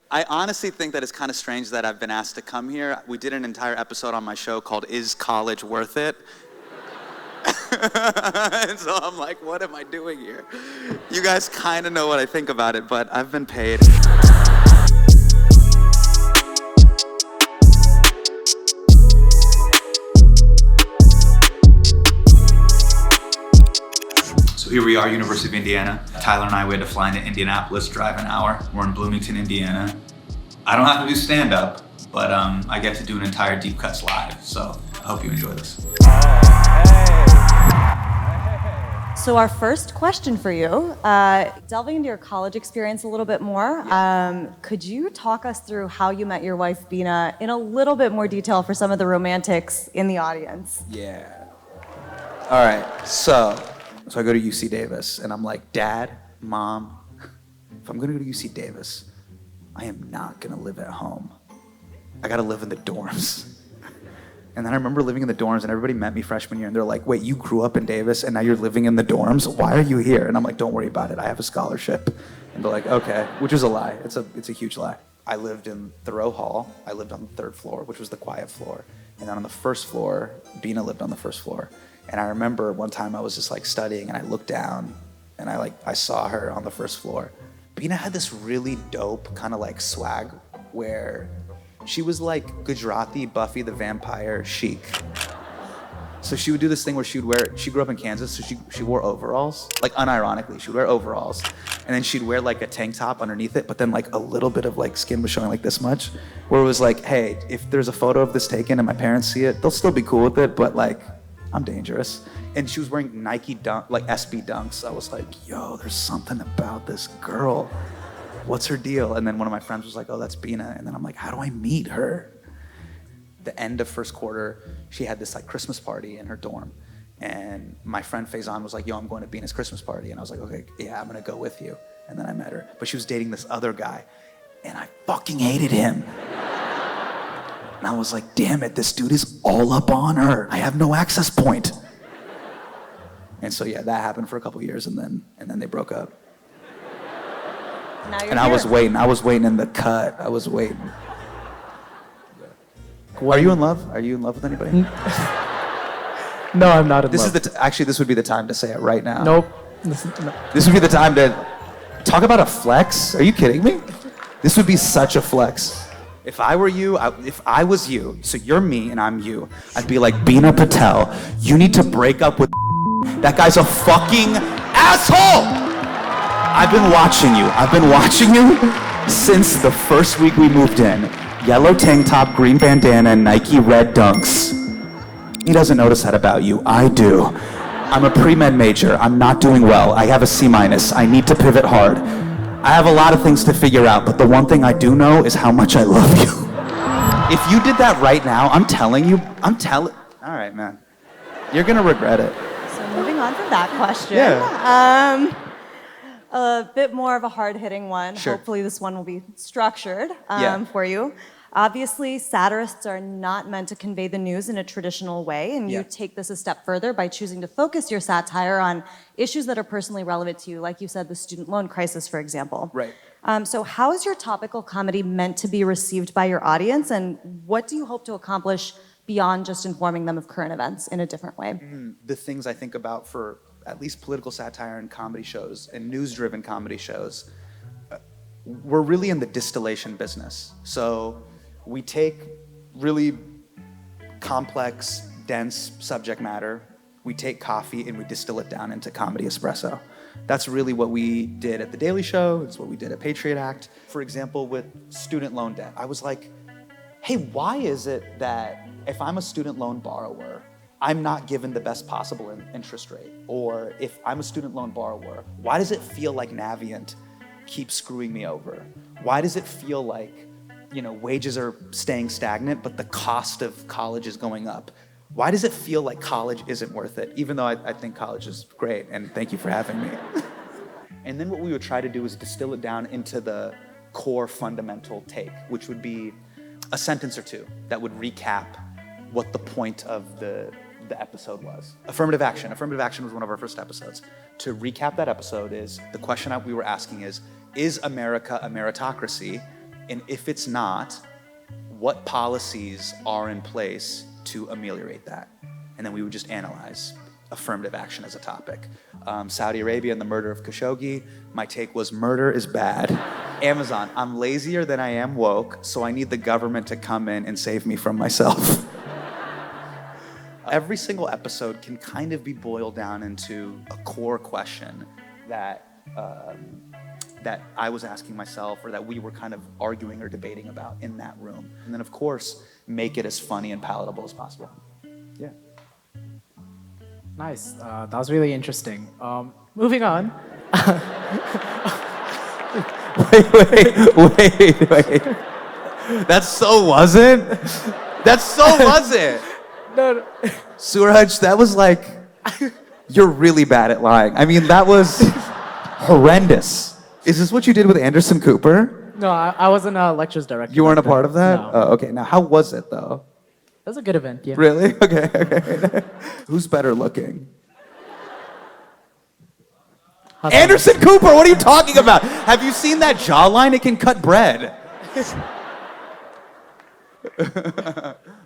I honestly think that it's kind of strange that I've been asked to come here. We did an entire episode on my show called Is College Worth It? And so I'm like, what am I doing here? You guys kind of know what I think about it, but I've been paid. So here we are, University of Indiana. Tyler and I, we had to fly into Indianapolis, drive an hour. We're in Bloomington, Indiana. I don't have to do stand-up, but I get to do an entire Deep Cuts live, so I hope you enjoy this. So our first question for you, delving into your college experience a little bit more, could you talk us through how you met your wife, Bina, in a little bit more detail for some of the romantics in the audience? Yeah. All right, so I go to UC Davis, and I'm like, Dad, Mom, if I'm gonna go to UC Davis, I am not gonna live at home. I gotta live in the dorms. And then I remember living in the dorms, and everybody met me freshman year, and they're like, wait, you grew up in Davis, and now you're living in the dorms? Why are you here? And I'm like, don't worry about it, I have a scholarship. And they're like, okay, which is a lie. It's a huge lie. I lived in Thoreau Hall. I lived on the third floor, which was the quiet floor. And then on the first floor, Bina lived on the first floor. And I remember one time I was just like studying, and I looked down, and I saw her on the first floor. Bina had this really dope kind of like swag where she was like Gujarati Buffy the Vampire chic. So she would do this thing where she grew up in Kansas, so she wore overalls, like unironically, she would wear overalls, and then she'd wear like a tank top underneath it, but then like a little bit of like skin was showing like this much, where it was like, hey, if there's a photo of this taken and my parents see it, they'll still be cool with it, but like, I'm dangerous. And she was wearing Nike SB Dunks. I was like, yo, there's something about this girl. What's her deal? And then one of my friends was like, oh, that's Bina. And then I'm like, how do I meet her? The end of first quarter, she had this like Christmas party in her dorm. And my friend Faison was like, yo, I'm going to Bina's Christmas party. And I was like, okay, yeah, I'm gonna go with you. And then I met her. But she was dating this other guy. And I fucking hated him. And I was like, damn it, this dude is all up on her. I have no access point. And so yeah, that happened for a couple years, and then they broke up. Now you're and here. I was waiting in the cut. I was waiting. Are you in love? Are you in love with anybody? No, I'm not in love. Actually, this would be the time to say it right now. Nope. This would be the time to talk about a flex. Are you kidding me? This would be such a flex. If I were you, if I was you, so you're me and I'm you, I'd be like, Bina Patel, you need to break up with that guy's a fucking asshole! I've been watching you since the first week we moved in. Yellow tank top, green bandana, Nike red dunks. He doesn't notice that about you, I do. I'm a pre-med major, I'm not doing well, I have a C-, I need to pivot hard. I have a lot of things to figure out, but the one thing I do know is how much I love you. If you did that right now, all right, man. You're gonna regret it. So moving on from that question. Yeah. A bit more of a hard-hitting one. Sure. Hopefully this one will be structured Yeah. for you. Obviously, satirists are not meant to convey the news in a traditional way, and you take this a step further by choosing to focus your satire on issues that are personally relevant to you, like you said, the student loan crisis, for example. Right. So how is your topical comedy meant to be received by your audience, and what do you hope to accomplish beyond just informing them of current events in a different way? The things I think about for at least political satire and comedy shows and news-driven comedy shows, we're really in the distillation business. So we take really complex, dense subject matter, we take coffee and we distill it down into comedy espresso. That's really what we did at The Daily Show, it's what we did at Patriot Act. For example, with student loan debt, I was like, hey, why is it that if I'm a student loan borrower, I'm not given the best possible interest rate? Or if I'm a student loan borrower, why does it feel like Navient keeps screwing me over? Why does it feel like, wages are staying stagnant, but the cost of college is going up? Why does it feel like college isn't worth it? Even though I think college is great, and thank you for having me. And then what we would try to do is distill it down into the core fundamental take, which would be a sentence or two that would recap what the point of the episode was. Affirmative action. Affirmative action was one of our first episodes. To recap that episode, is the question we were asking is America a meritocracy? And if it's not, what policies are in place to ameliorate that? And then we would just analyze affirmative action as a topic. Saudi Arabia and the murder of Khashoggi, my take was murder is bad. Amazon, I'm lazier than I am woke, so I need the government to come in and save me from myself. Every single episode can kind of be boiled down into a core question that I was asking myself, or that we were kind of arguing or debating about in that room. And then, of course, make it as funny and palatable as possible. Yeah. Nice. That was really interesting. Moving on. Wait. That so wasn't? That so wasn't? No. Suraj, that was like, you're really bad at lying. I mean, that was horrendous. Is this what you did with Anderson Cooper? No, I wasn't a lectures director. You weren't a part of that? No. Oh, okay. Now, how was it, though? That was a good event, yeah. Really? Okay. Who's better looking? Hasan. Anderson Cooper, what are you talking about? Have you seen that jawline? It can cut bread.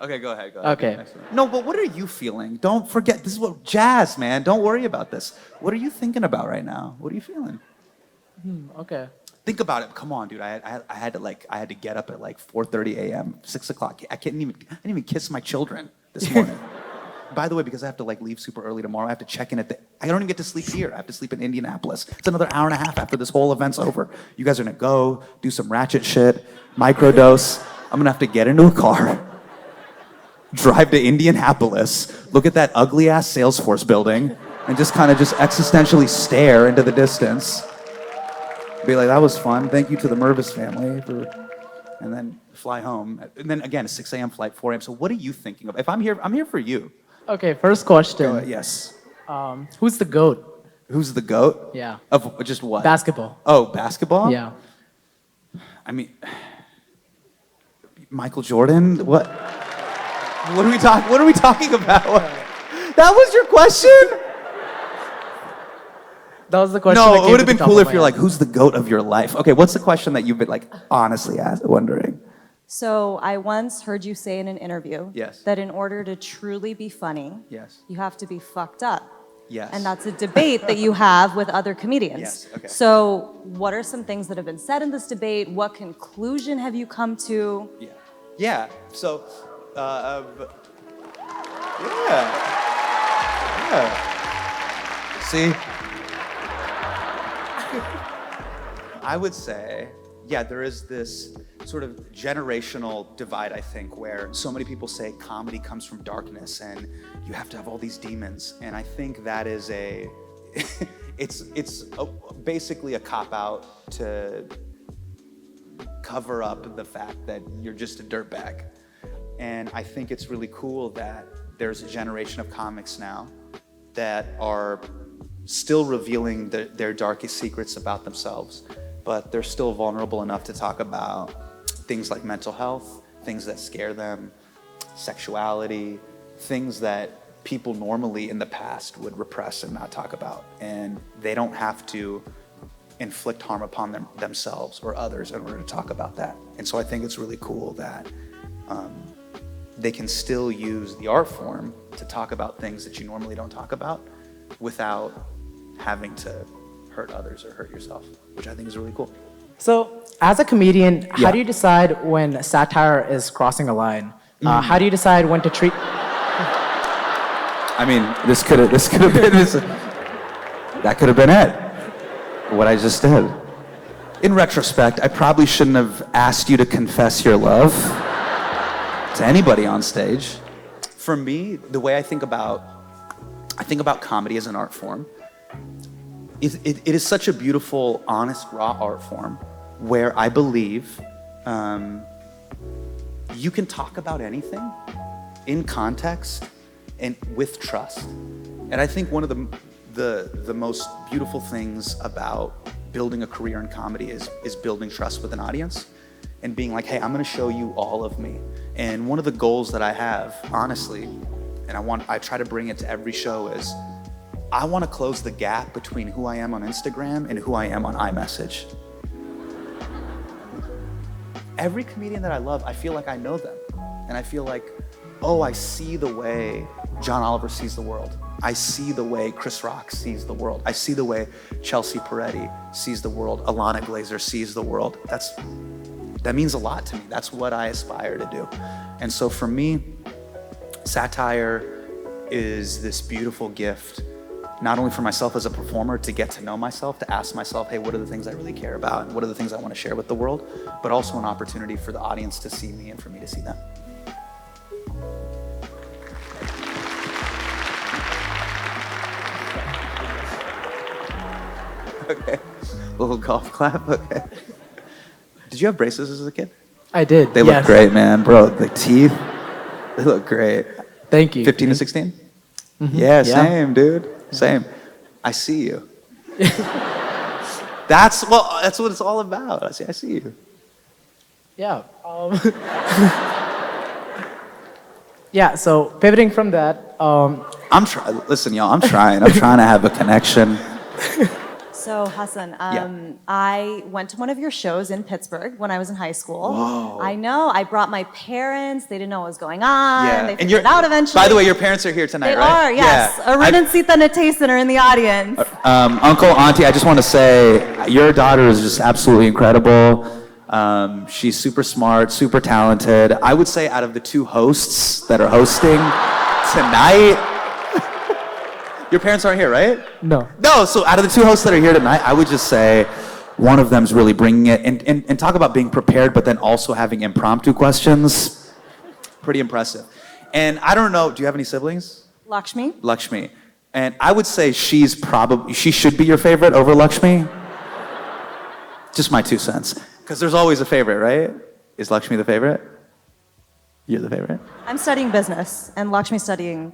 Okay, go ahead. Okay. No, but what are you feeling? Don't forget, this is what jazz, man. Don't worry about this. What are you thinking about right now? What are you feeling? Okay. Think about it. Come on, dude. I had to get up at like 4:30 a.m., 6 o'clock. I didn't even kiss my children this morning. By the way, because I have to like leave super early tomorrow, I have to check in I don't even get to sleep here. I have to sleep in Indianapolis. It's another hour and a half after this whole event's over. You guys are gonna go do some ratchet shit, microdose. I'm gonna have to get into a car, drive to Indianapolis, look at that ugly ass Salesforce building, and just kind of existentially stare into the distance. Be like, that was fun. Thank you to the Mervis family and then fly home. And then again, a 6 a.m. flight, 4 a.m. So what are you thinking of? If I'm here for you. Okay, first question. Go ahead, yes. Who's the GOAT? Who's the GOAT? Yeah. Of just what? Basketball. Oh, basketball? Yeah. I mean, Michael Jordan? What are we talking about? That was your question? That was the question. No, it would have been cooler if you're like, who's the GOAT of your life? Okay, what's the question that you've been like honestly wondering? So I once heard you say in an interview Yes. that in order to truly be funny, Yes. you have to be fucked up. Yes. And that's a debate that you have with other comedians. Yes, okay. So what are some things that have been said in this debate? What conclusion have you come to? Yeah. So, yeah. See? I would say, yeah, there is this sort of generational divide, I think, where so many people say comedy comes from darkness and you have to have all these demons. And I think that is basically a cop-out to cover up the fact that you're just a dirtbag. And I think it's really cool that there's a generation of comics now that are still revealing their darkest secrets about themselves, but they're still vulnerable enough to talk about things like mental health, things that scare them, sexuality, things that people normally in the past would repress and not talk about. And they don't have to inflict harm upon themselves or others in order to talk about that. And so I think it's really cool that they can still use the art form to talk about things that you normally don't talk about without having to hurt others or hurt yourself, which I think is really cool. So, as a comedian, how do you decide when satire is crossing a line? How do you decide when to treat... I mean, this could have been that could have been it. What I just did. In retrospect, I probably shouldn't have asked you to confess your love to anybody on stage. For me, the way I think about comedy as an art form, it is such a beautiful, honest, raw art form where I believe you can talk about anything in context and with trust. And I think one of the most beautiful things about building a career in comedy is building trust with an audience and being like, hey, I'm gonna show you all of me. And one of the goals that I have, honestly, and I try to bring it to every show, is I want to close the gap between who I am on Instagram and who I am on iMessage. every comedian that I love, I feel like I know them. And I feel like, oh, I see the way John Oliver sees the world. I see the way Chris Rock sees the world. I see the way Chelsea Peretti sees the world. Alana Glazer sees the world. That means a lot to me. That's what I aspire to do. And so for me, satire is this beautiful gift, not only for myself as a performer to get to know myself, to ask myself, hey, what are the things I really care about? And what are the things I want to share with the world? But also an opportunity for the audience to see me and for me to see them. Okay, a little golf clap, okay. Did you have braces as a kid? I did. They look great, man, bro. The teeth, they look great. Thank you. 15 to 16? Mm-hmm. Yeah, same, dude. Same. I see you. That's what it's all about. I see you. Yeah. Yeah, so pivoting from that, Listen, y'all, I'm trying to have a connection. So Hasan, I went to one of your shows in Pittsburgh when I was in high school. Whoa. I know. I brought my parents. They didn't know what was going on. Yeah. They figured it out eventually. By the way, your parents are here tonight, they right? are, yes. Yeah. Arun and Sita Natason are in the audience. Uncle, auntie, I just want to say your daughter is just absolutely incredible. She's super smart, super talented. I would say out of the two hosts that are hosting tonight, your parents aren't here, right? no. No, so out of the two hosts that are here tonight, I would just say one of them's really bringing it. And talk about being prepared, but then also having impromptu questions. Pretty impressive. And I don't know, do you have any siblings? Lakshmi. Lakshmi. And I would say she should be your favorite over Lakshmi. Just my 2 cents. Because there's always a favorite, right? Is Lakshmi the favorite? You're the favorite? I'm studying business, and Lakshmi's studying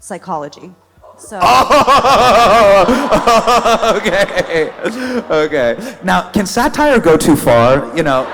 psychology. So. Oh, okay. Okay. Now, can satire go too far? You know,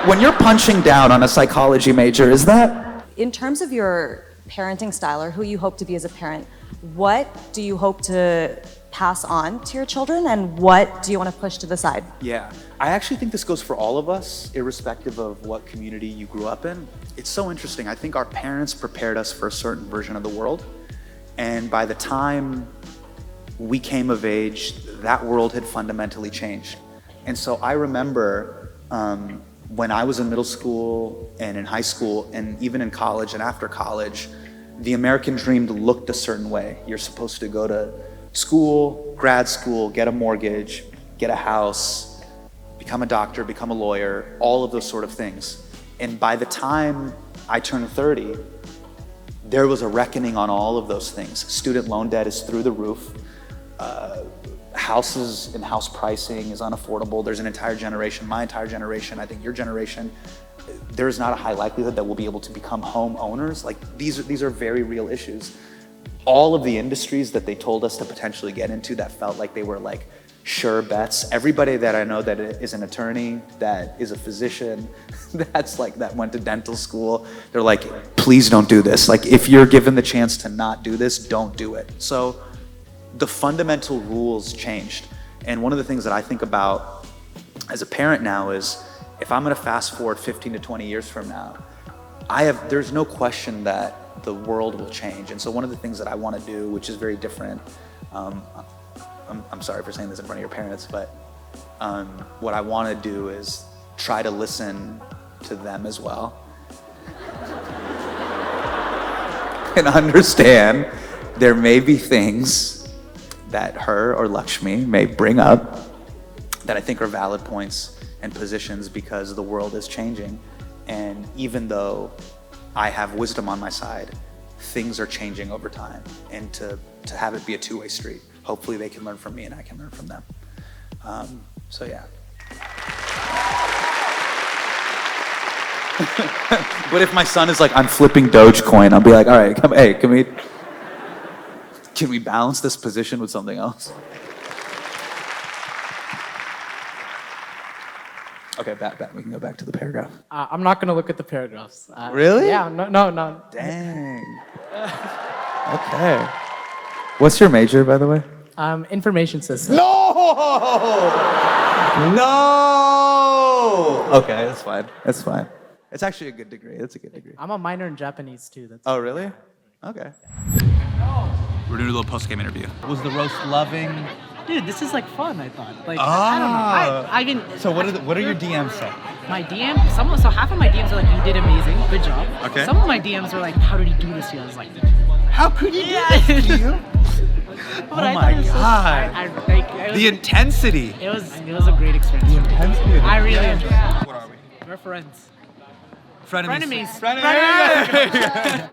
when you're punching down on a psychology major, is that? In terms of your parenting style or who you hope to be as a parent, what do you hope to pass on to your children, and what do you want to push to the side? Yeah, I actually think this goes for all of us, irrespective of what community you grew up in. It's so interesting. I think our parents prepared us for a certain version of the world. And by the time we came of age, that world had fundamentally changed. And so I remember when I was in middle school and in high school and even in college and after college, the American dream looked a certain way. You're supposed to go to school, grad school, get a mortgage, get a house, become a doctor, become a lawyer, all of those sort of things. And by the time I turned 30, there was a reckoning on all of those things. Student loan debt is through the roof. Houses and house pricing is unaffordable. There's an entire generation, my entire generation, I think your generation, there's not a high likelihood that we'll be able to become homeowners. Like these are very real issues. All of the industries that they told us to potentially get into that felt like they were like sure bets. Everybody that I know that is an attorney, that is a physician, that went to dental school, they're like, please don't do this. Like if you're given the chance to not do this, don't do it. So the fundamental rules changed. And one of the things that I think about as a parent now is, if I'm gonna fast forward 15 to 20 years from now, there's no question that the world will change. And so one of the things that I wanna do, which is very different, I'm sorry for saying this in front of your parents, but what I want to do is try to listen to them as well and understand there may be things that her or Lakshmi may bring up that I think are valid points and positions because the world is changing. And even though I have wisdom on my side, things are changing over time. And to have it be a two-way street. Hopefully they can learn from me and I can learn from them. So yeah. But if my son is like, I'm flipping Dogecoin, I'll be like, all right, can we balance this position with something else? Okay, back. We can go back to the paragraph. I'm not going to look at the paragraphs. Really? Yeah, no. Dang. Okay. What's your major, by the way? Information systems. No! Oh, okay, that's fine. That's fine. It's actually a good degree. It's a good degree. I'm a minor in Japanese too. That's Oh, really? Okay. We're doing a little post-game interview. Was the roast loving? Dude, this is like fun, I thought. Like, Ah. I don't know. I mean, So what are your DMs say? my DM, so half of my DMs are like, you did amazing, good job. Okay. Some of my DMs are like, how did he do this to you? I was like, How could you do this to you? but Oh I my thought it was so- God. I like, it was, The intensity. it was a great experience. The intensity. I really enjoyed it. What are we? We're friends. Frenemies. Frenemies. Frenemies.